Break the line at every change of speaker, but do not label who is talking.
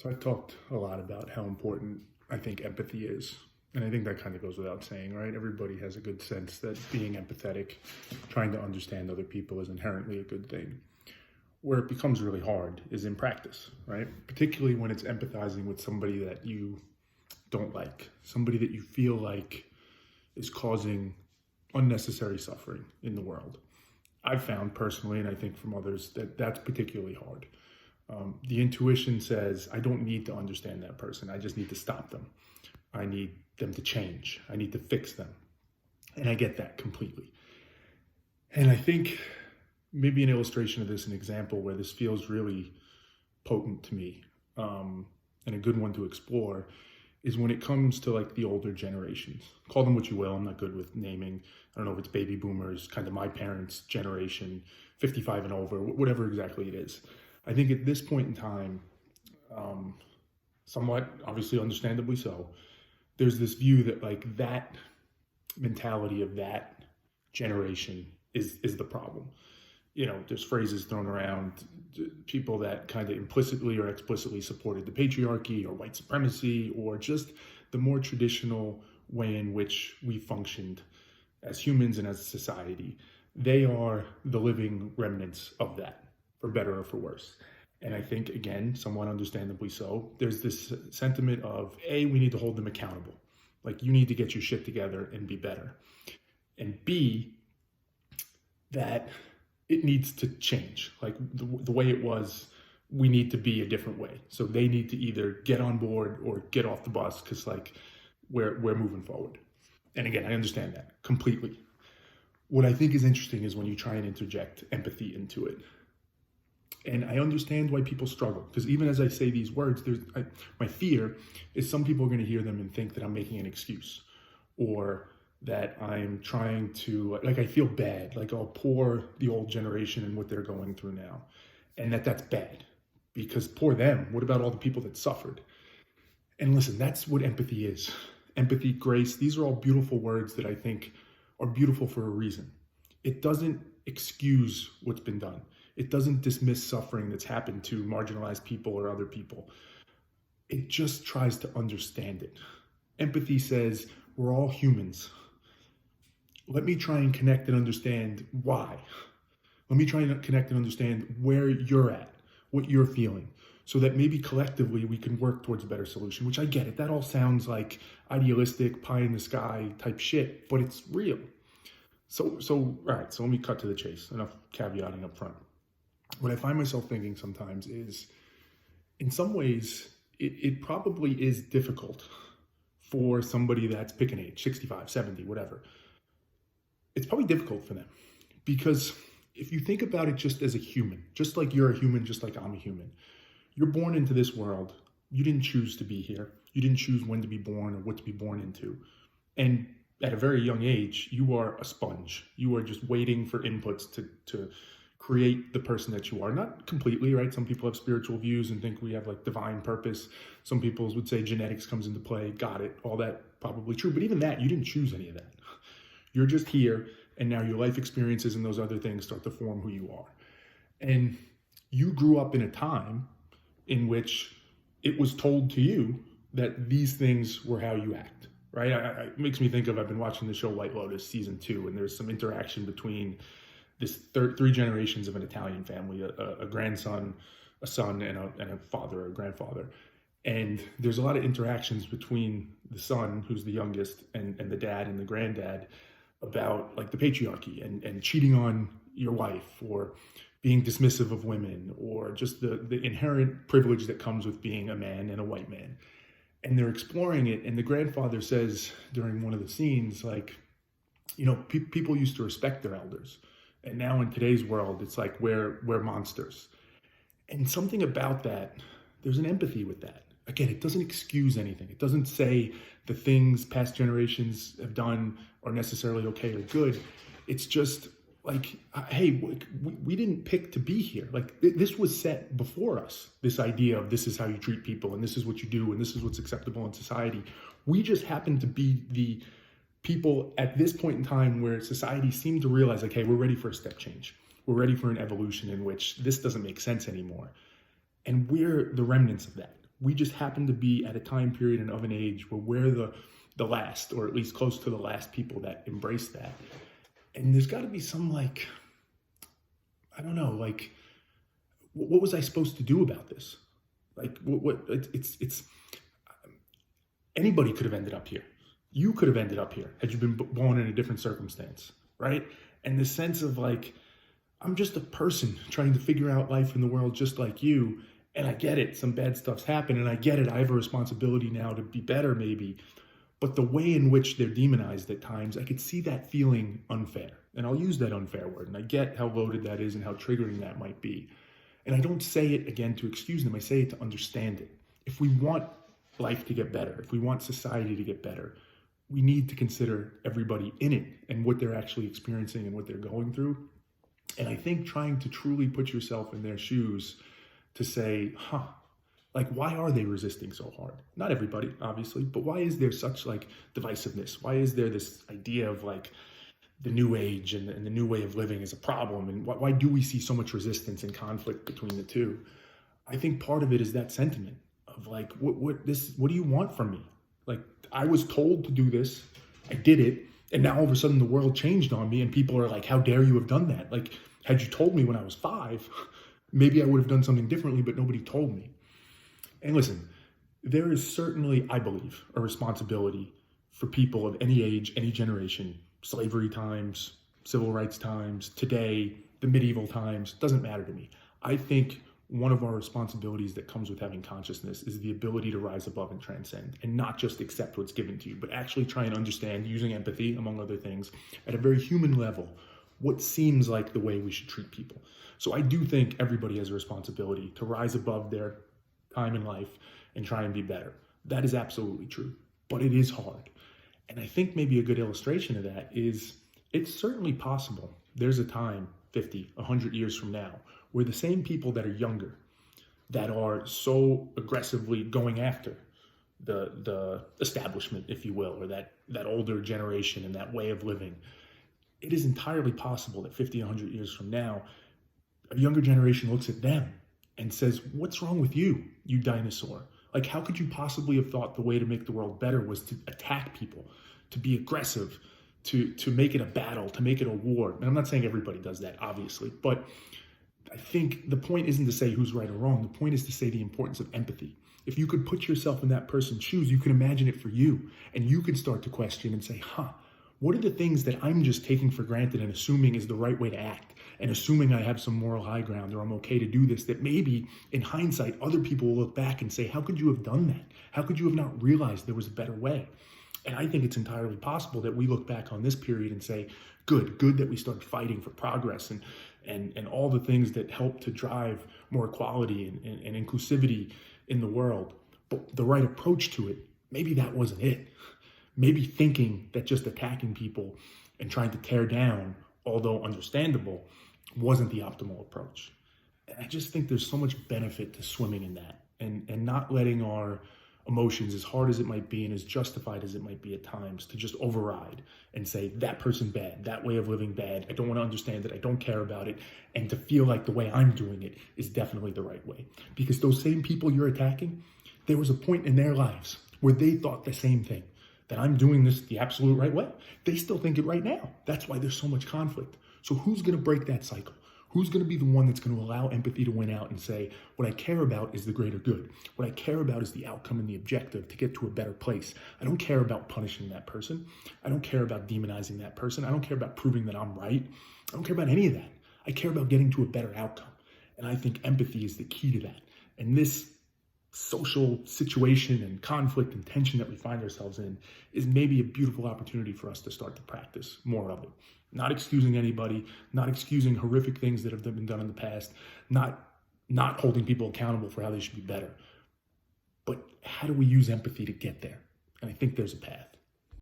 So I've talked a lot about how important I think empathy is. And I think that kind of goes without saying, right? Everybody has a good sense that being empathetic, trying to understand other people is inherently a good thing. Where it becomes really hard is in practice, right? Particularly when it's empathizing with somebody that you don't like, somebody that you feel like is causing unnecessary suffering in the world. I've found personally, and I think from others, that that's particularly hard. The intuition says, I don't need to understand that person. I just need to stop them. I need them to change. I need to fix them. And I get that completely. And I think maybe an illustration of this, an example where this feels really potent to me, and a good one to explore, is when it comes to like the older generations. Call them what you will. I'm not good with naming. I don't know if it's baby boomers, kind of my parents' generation, 55 and over, whatever exactly it is. I think at this point in time, somewhat obviously understandably so, there's this view that like that mentality of that generation is the problem. You know, there's phrases thrown around, people that kind of implicitly or explicitly supported the patriarchy or white supremacy or just the more traditional way in which we functioned as humans and as a society. They are the living remnants of that, for better or for worse. And I think, again, somewhat understandably so, there's this sentiment of, A, we need to hold them accountable. Like, you need to get your shit together and be better. And B, that it needs to change. Like, the way it was, we need to be a different way. So they need to either get on board or get off the bus because, like, we're moving forward. And again, I understand that completely. What I think is interesting is when you try and interject empathy into it. And I understand why people struggle, because even as I say these words, my fear is some people are going to hear them and think that I'm making an excuse, or that I'm trying to, like, I feel bad, like I'll pour the old generation and what they're going through now, and that's bad, because poor them. What about all the people that suffered? And listen, that's what empathy is. Empathy, grace, these are all beautiful words that I think are beautiful for a reason. It doesn't excuse what's been done. It doesn't dismiss suffering that's happened to marginalized people or other people. It just tries to understand it. Empathy says, we're all humans. Let me try and connect and understand why. Let me try and connect and understand where you're at, what you're feeling, so that maybe collectively we can work towards a better solution, which I get it. That all sounds like idealistic, pie in the sky type shit, but it's real. So all right, so let me cut to the chase. Enough caveating up front. What I find myself thinking sometimes is, in some ways, it probably is difficult for somebody that's pick an age, 65, 70, whatever. It's probably difficult for them because if you think about it just as a human, just like you're a human, just like I'm a human, you're born into this world. You didn't choose to be here. You didn't choose when to be born or what to be born into. And at a very young age, you are a sponge. You are just waiting for inputs to create the person that you are. Not completely, right? Some people have spiritual views and think we have like divine purpose. Some people would say genetics comes into play. Got it. All that probably true. But even that, you didn't choose any of that. You're just here, and now your life experiences and those other things start to form who you are. And you grew up in a time in which it was told to you that these things were how you act, right? It makes me think of, I've been watching the show White Lotus season 2, and there's some interaction between this three generations of an Italian family, a grandson, a son, and a father, a grandfather. And there's a lot of interactions between the son, who's the youngest, and the dad and the granddad about like the patriarchy and cheating on your wife, or being dismissive of women, or just the inherent privilege that comes with being a man and a white man. And they're exploring it. And the grandfather says during one of the scenes, like, you know, people used to respect their elders. And now in today's world, it's like we're monsters. And something about that, there's an empathy with that. Again, it doesn't excuse anything. It doesn't say the things past generations have done are necessarily okay or good. It's just like, hey, we didn't pick to be here. Like, this was set before us, this idea of this is how you treat people, and this is what you do, and this is what's acceptable in society. We just happen to be the people at this point in time where society seemed to realize, like, hey, we're ready for a step change. We're ready for an evolution in which this doesn't make sense anymore. And we're the remnants of that. We just happen to be at a time period and of an age where we're the last, or at least close to the last people that embrace that. And there's got to be some like, I don't know, like, what was I supposed to do about this? Like, it's anybody could have ended up here. You could have ended up here had you been born in a different circumstance, right? And the sense of like, I'm just a person trying to figure out life in the world just like you. And I get it, some bad stuff's happened, and I get it, I have a responsibility now to be better maybe. But the way in which they're demonized at times, I could see that feeling unfair. And I'll use that unfair word. And I get how loaded that is and how triggering that might be. And I don't say it again to excuse them, I say it to understand it. If we want life to get better, if we want society to get better, we need to consider everybody in it and what they're actually experiencing and what they're going through. And I think trying to truly put yourself in their shoes to say, like, why are they resisting so hard? Not everybody, obviously, but why is there such like divisiveness? Why is there this idea of like the new age and the new way of living is a problem? And why do we see so much resistance and conflict between the two? I think part of it is that sentiment of like, what do you want from me? Like, I was told to do this, I did it, and now all of a sudden the world changed on me and people are like, how dare you have done that? Like, had you told me when I was 5, maybe I would have done something differently, but nobody told me. And listen, there is certainly, I believe, a responsibility for people of any age, any generation, slavery times, civil rights times, today, the medieval times, doesn't matter to me. I think one of our responsibilities that comes with having consciousness is the ability to rise above and transcend and not just accept what's given to you, but actually try and understand, using empathy, among other things, at a very human level, what seems like the way we should treat people. So I do think everybody has a responsibility to rise above their time in life and try and be better. That is absolutely true, but it is hard. And I think maybe a good illustration of that is it's certainly possible there's a time 50, 100 years from now where the same people that are younger, that are so aggressively going after the establishment, if you will, or that older generation and that way of living, it is entirely possible that 50, 100 years from now, a younger generation looks at them and says, what's wrong with you, you dinosaur? Like, how could you possibly have thought the way to make the world better was to attack people, to be aggressive, to make it a battle, to make it a war? And I'm not saying everybody does that, obviously, but I think the point isn't to say who's right or wrong. The point is to say the importance of empathy. If you could put yourself in that person's shoes, you can imagine it for you, and you can start to question and say, what are the things that I'm just taking for granted and assuming is the right way to act, and assuming I have some moral high ground or I'm okay to do this, that maybe in hindsight, other people will look back and say, how could you have done that? How could you have not realized there was a better way? And I think it's entirely possible that we look back on this period and say, good that we started fighting for progress and all the things that help to drive more equality and inclusivity in the world. But the right approach to it, maybe that wasn't it. Maybe thinking that just attacking people and trying to tear down, although understandable, wasn't the optimal approach. And I just think there's so much benefit to swimming in that and not letting our emotions, as hard as it might be and as justified as it might be at times, to just override and say, that person bad, that way of living bad, I don't want to understand it, I don't care about it, and to feel like the way I'm doing it is definitely the right way. Because those same people you're attacking, there was a point in their lives where they thought the same thing, that I'm doing this the absolute right way. They still think it right now. That's why there's so much conflict. So who's going to break that cycle? Who's going to be the one that's going to allow empathy to win out and say, what I care about is the greater good. What I care about is the outcome and the objective to get to a better place. I don't care about punishing that person. I don't care about demonizing that person. I don't care about proving that I'm right. I don't care about any of that. I care about getting to a better outcome. And I think empathy is the key to that. And this social situation and conflict and tension that we find ourselves in is maybe a beautiful opportunity for us to start to practice more of it. Not excusing anybody, not excusing horrific things that have been done in the past, not holding people accountable for how they should be better. But how do we use empathy to get there? And I think there's a path.